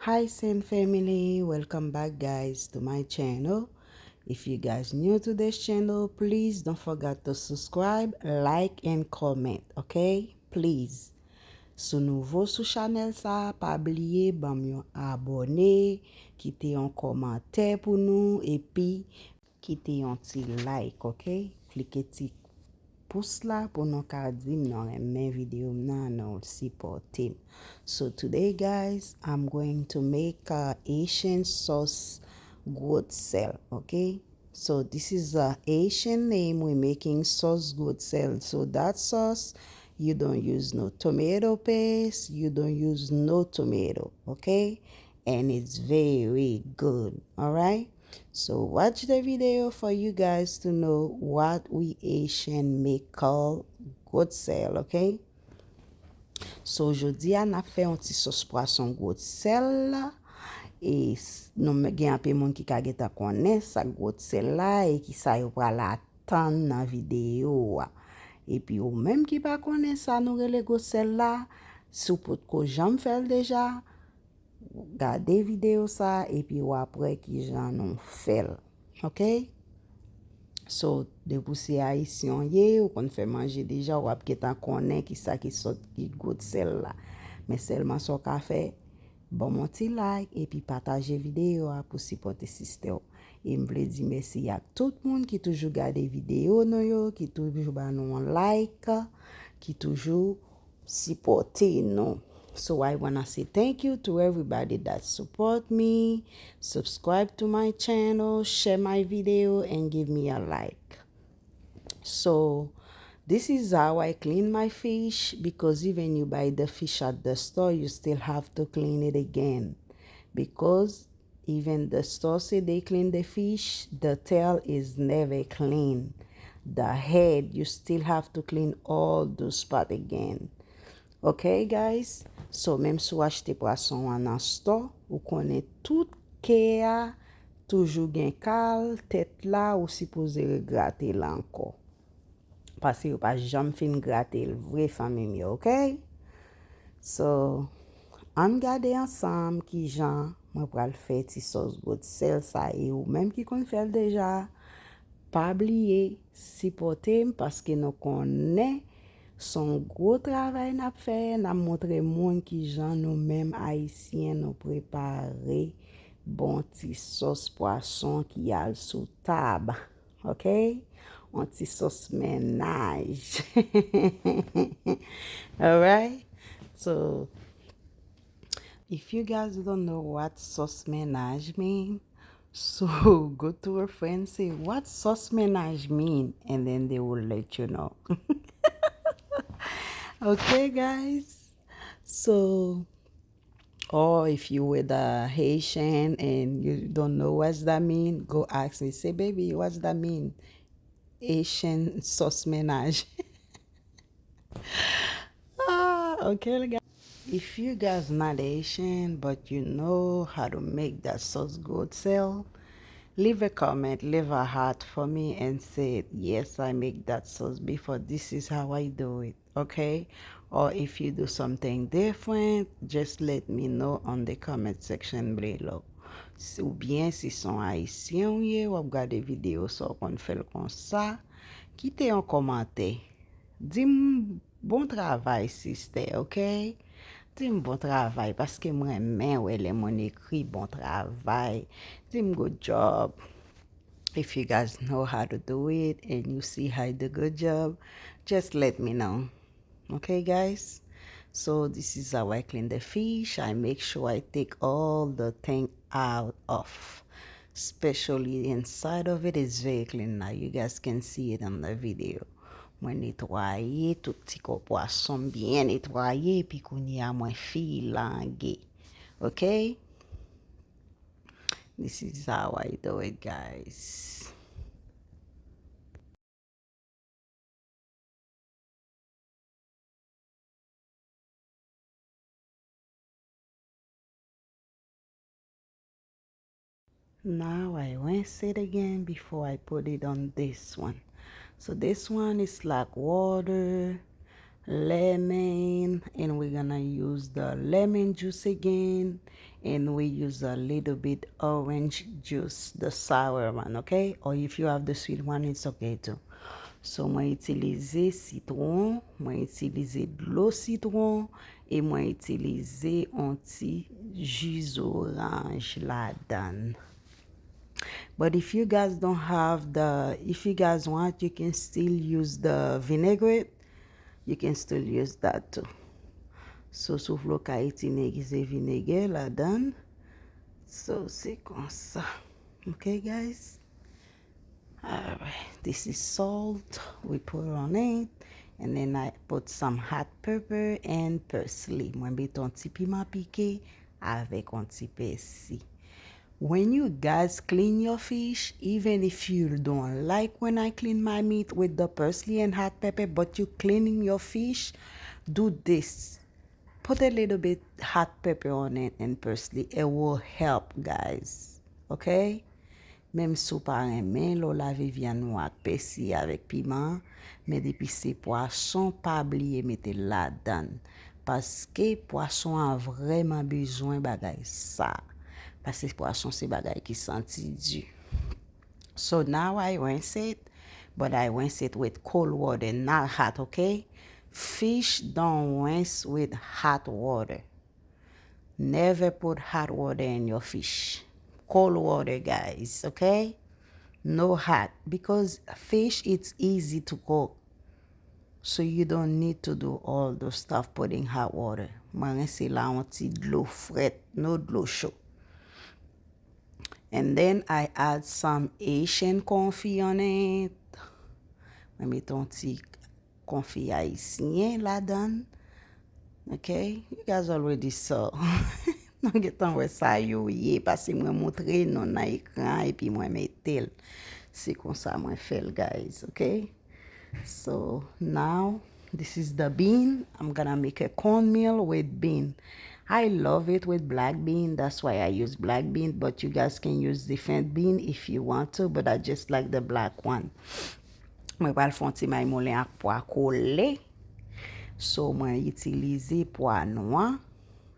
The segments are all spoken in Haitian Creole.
Haitian family, welcome back guys to my channel. If you guys new to this channel, please don't forget to subscribe, like and comment, okay? Please. Sou nouveau sou channel sa, pa bliye bam yon abone, kite yon komante pou nou, epi kite yon ti like, ok? Klike ti pouce la pour nous dim non mes vidéo non supporter. So today guys, I'm going to make a Haitian sauce Grosèl, okay? So this is a Haitian name. We're making sauce Grosèl. So that sauce, you don't use no tomato paste, you don't use no tomato, okay? And it's very good, all right? So watch the video for you guys to know what we Asian make called Grosèl, okay? So aujourd'hui on a fait un petit sauce poisson Grosèl et non gen apè moun ki ka geta connaît ça Grosèl là et qui ça yo pral attendre dans vidéo. Et puis ou même qui pas connaît ça nous relè Grosèl là, sou pot ko jam fait déjà. Gade vidéo ça et puis ou après qui j'en ont fait. OK? So, de pou se Haïtien ye, ou kon fait manger déjà, ou ap getan konnen ki sa ki sot ki Grosèl là. Mais seulement so ka fait, bon mon ti like et puis partager vidéo pour supporter sister. Et m'vle di merci à tout le monde qui toujours gade vidéo nou yo, qui toujours ba nou like, qui toujours supporter nous. So I want to say thank you to everybody that support me, subscribe to my channel, share my video, and give me a like. So this is how I clean my fish, because even you buy the fish at the store, you still have to clean it again. Because even the store say they clean the fish, the tail is never clean. The head, you still have to clean all those parts again. Okay, guys? So, même si vous achetez poisson en store, vous connaissez tout que a toujours gen kal, tête là, ou supposé gratter là encore. Parce que vous pas jamais fin gratter le vrai famille, okay? So, on garde ensemble qui jan, moi pral faire ti sauce Grosèl ça et ou même qui kon fait déjà, pas oublier supporter parce que nous connaît son gros travail n'a fait, n'a montré moun qui jan nous même haïtiens nous préparer bon petit sauce poisson qui a sous table. OK? Un petit sauce ménage. All right? So if you guys don't know what sauce ménage mean, so go to a friend, say what sauce ménage mean, and then they will let you know. Okay, guys? So, or if you were the Haitian and you don't know what's that mean, go ask me. Say, baby, what's that mean? Haitian sauce ménage. Okay, guys. If you guys not Haitian, but you know how to make that sauce Grosèl, leave a comment, leave a heart for me and say, yes, I make that sauce before. This is how I do it, okay? Or if you do something different, just let me know on the comment section below. Ou bien si son Haïtien ou ye, ou gade vidéo so kon fèl kon sa, kite yon komante. Dim bon travail, sister, okay? Dim bon travail, paske mwen men wè le mon ekri bon travail. Dim good job. If you guys know how to do it and you see I do good job, just let me know. Okay, guys? So this is how I clean the fish. I make sure I take all the thing out of. Especially inside of it is very clean now. You guys can see it on the video. Mwen netwaye tout ti ko poisson bien netwaye pi kouni a mwen filange. Okay? This is how I do it, guys. Now I rinse it again before I put it on this one. So this one is like water, lemon, and we're gonna use the lemon juice again, and we use a little bit orange juice, the sour one, okay? Or if you have the sweet one, it's okay too. So moi utiliser citron, moi utiliser de l'eau citron, et moi utiliser un petit jus orange là-dedans. But if you guys don't have if you guys want, you can still use the vinaigrette. You can still use that too. So, sou vlo ka utiliser vinaigre là-dedans. So, c'est comme ça. Okay, guys? Alright, this is salt we put on it. And then I put some hot pepper and parsley. Moi, mets un petit piment piqué avec un petit persil. When you guys clean your fish, even if you don't like when I clean my meat with the parsley and hot pepper, but you cleaning your fish, do this. Put a little bit hot pepper on it and parsley. It will help, guys. Okay? Même sou pa remen, lo lave viande nou ak persil avec piment, mais depuis c'est poisson, pas oublier mette la dan. Parce que poisson a vraiment besoin bagay ça. Parce que poisson c'est bagay qui senti du. So now I rinse it, but I rinse it with cold water, not hot, okay? Fish don't rinse with hot water. Never put hot water in your fish. Cold water, guys, okay? No hot, because fish, it's easy to cook. So you don't need to do all the stuff putting hot water. Moi, rinse la un petit de l'eau frette, no de l'eau chaude. And then I add some Haitian confit on it. I mets un petit confit haïtien là-dedans. Okay? You guys already saw. Non gen tan wè sa yo ye, parce mwen montre non na ekran, et puis mwen metel. C'est comme ça mwen fel, guys, okay? So now, this is the bean. I'm gonna make a cornmeal with bean. I love it with black bean. That's why I use black bean, but you guys can use different bean if you want to, but I just like the black one. Mwen pal fon ti mayi moulen ak poa kole. So mwen utilize poa noir.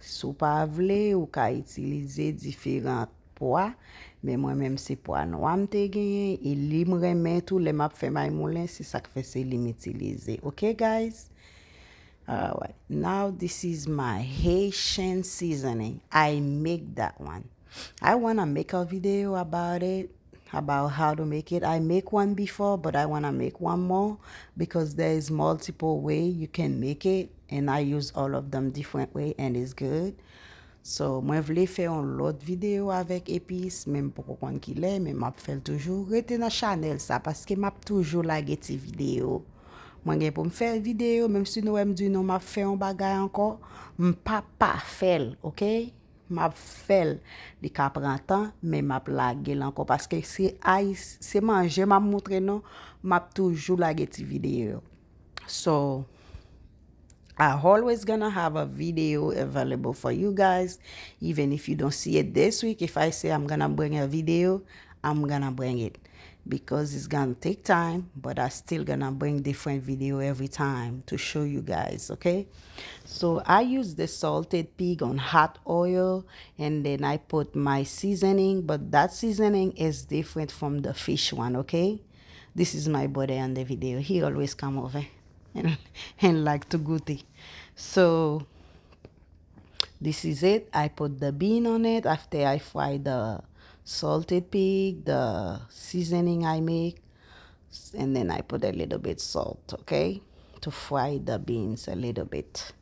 Sou pa vle ou ka utilize diferent poa, men mwen menm se poa noir mte genyen, e li mremen tou le map fe mayi moulen, c'est ça que fait se li m'utilize. Okay, guys? Alright, now this is my Haitian seasoning. I make that one. I wanna make a video about it, about how to make it. I make one before, but I wanna make one more because there is multiple way you can make it, and I use all of them different way, and it's good. So, mwen vle fè un lot video avec epis, même pou kon ki lè, men map fèl toujou. Rete nan channel sa, paske map toujou lage ti video. Mwen gen pou m fè video, même si nou m di nou map fè un bagay anko, m pa fèl, ok? Map fèl di ka pran tan, men map lage lanko, paske se manje map montre non, map toujou lage ti video. So, I always gonna have a video available for you guys, even if you don't see it this week. If I say I'm gonna bring a video, I'm gonna bring it because it's gonna take time, but I still gonna bring different video every time to show you guys, okay? So I use the salted pig on hot oil, and then I put my seasoning, but that seasoning is different from the fish one, okay? This is my brother on the video. He always come over and like to Goute. So this is it. I put the bean on it after I fry the salted pig, the seasoning I make, and then I put a little bit salt, okay, to fry the beans a little bit.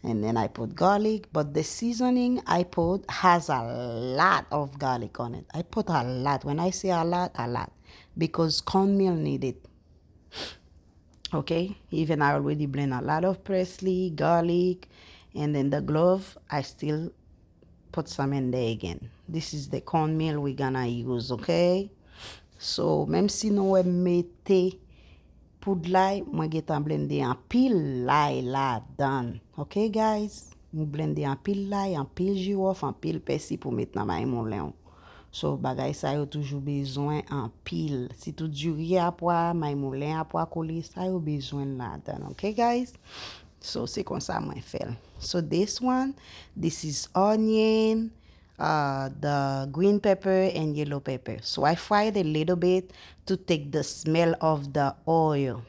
And then I put garlic, but the seasoning I put has a lot of garlic on it. I put a lot. When I say a lot, because cornmeal need it. Okay, even I already blend a lot of parsley, garlic, and then the clove, I still put some in there again. This is the cornmeal we're gonna use, okay? So, même si nou mette poud lay, mwen getan blende an pil lay la dan. Okay, guys? Mwen blende an pil lay, an pil jirof, an pil persil pou mette nan mayi moulen. So bagay sa yo toujou bezwen en pile. Si tout diri apre, may moulen apre kole, sa yo bezwen la dan. Okay guys? So c'est comme ça moi fel. So this is onion, the green pepper and yellow pepper. So I fried a little bit to take the smell of the oil.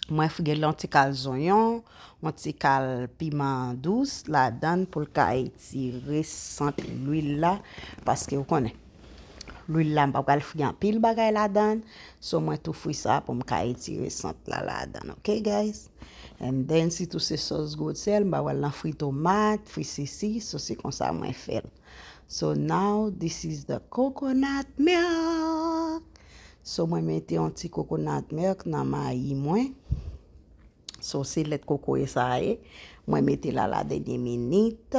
Moi fouge l'antikal zonyon, antikal piman dous la dan pour ka etire sente l'huile là parce que vous connaissez. L'huile là m'pa pral fouge en pile bagay la dan. So moi tout fouille ça pour m'ka etire sente la dan. Okay guys? And then si tout se sauce Grosèl, m'a wal nan fri tomate, fri sisi, so c'est comme ça moi fait. So now this is the coconut milk. So moi mette un petit coconut milk nan mayi moi. So c'est let coco et ça est. Moi mette la dernière minute.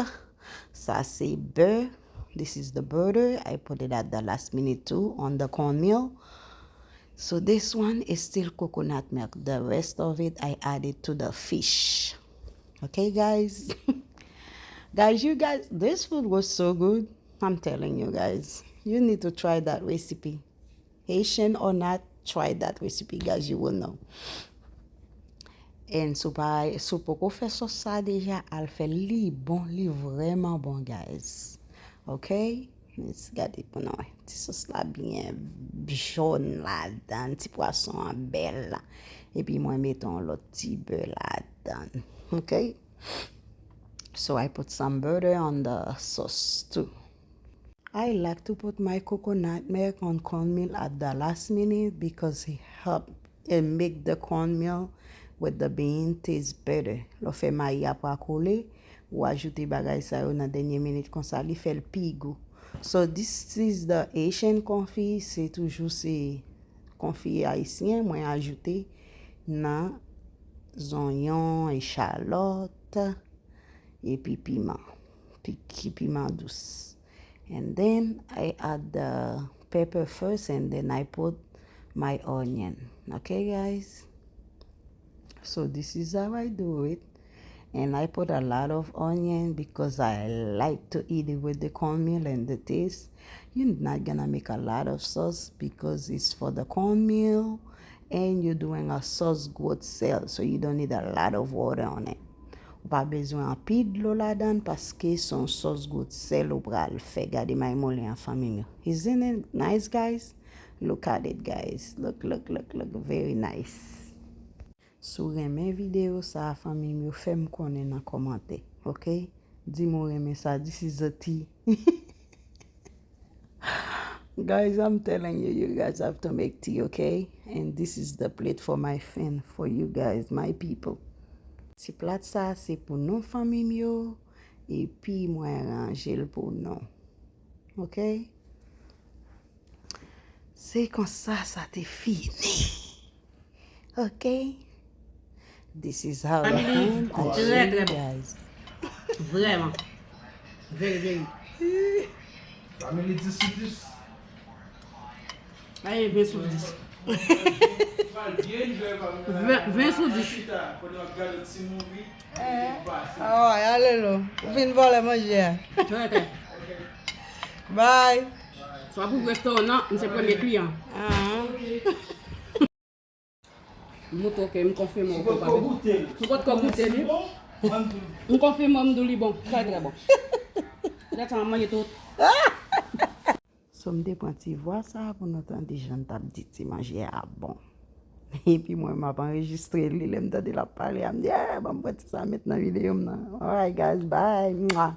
Ça c'est beurre. This is the butter. I put it at the last minute too on the cornmeal. So this one is still coconut milk. The rest of it I added to the fish. Okay, guys? Guys, this food was so good. I'm telling you guys. You need to try that recipe. Haitian or not, try that recipe, guys. You will know. And so poko fè sos sa deja, al fè li bon, li vraiment bon, guys. Okay? Let's get it pour nous. Petit sauce là bien jaune là-dedans, petit poisson en belle là. Et puis moi mettons l'autre petit beurre là-dedans. Okay? So I put some butter on the sauce too. I like to put my coconut milk on cornmeal at the last minute because it make the cornmeal with the bean taste better. Lo fait mayi apre kole ou ajouter bagay sa yo nan dernière minute comme ça li fait le pigou. So this is the Haitian confit, c'est toujours c'est confit haïtien, moi ajouté nan zonyon, échalote et puis piment douce. And then I add the pepper first and then I put my onion. Okay guys? So this is how I do it. And I put a lot of onion because I like to eat it with the cornmeal and the taste. You're not gonna make a lot of sauce because it's for the cornmeal and you're doing a Sòs Kreyòl, so you don't need a lot of water on it. Ou pa bezwen an pil d'lo la dan paske son Sòs Kreyòl ou pral fè. Gade may moulen an fami mi. Isn't it nice, guys? Look at it, guys. Look. Very nice. Sou reme video sa fami mi, fè m konen nan komante. Okay? Di mo reme sa. This is a tea. Guys, I'm telling you, you guys have to make tea, okay? And this is the plate for my fan, for you guys, my people. Si plat sa, c'est pour non fami mi yo. Et puis, moi arrange l pour non. Okay? C'est comme ça te fini. Okay? This is how I show you guys. Vraiment. Very. Family 10 sur 10. Allez, 20 sur 10. 20 sur 10. Ah ouais, allez là. Vous venez voir la manger. Bye. Soit pour le restaurant, c'est le premier client. Je confirme. Je confirme. Je confirme que bon. Très bon. J'attends manger tout. So m'de prend ti voix ça pour nous entendre des gens t'a dit ti manger à bon. Et puis moi m'a pas enregistré lui l'aime de la parler, elle me dit bon prend ça mettre dans vidéo. All right guys, bye. Mwah.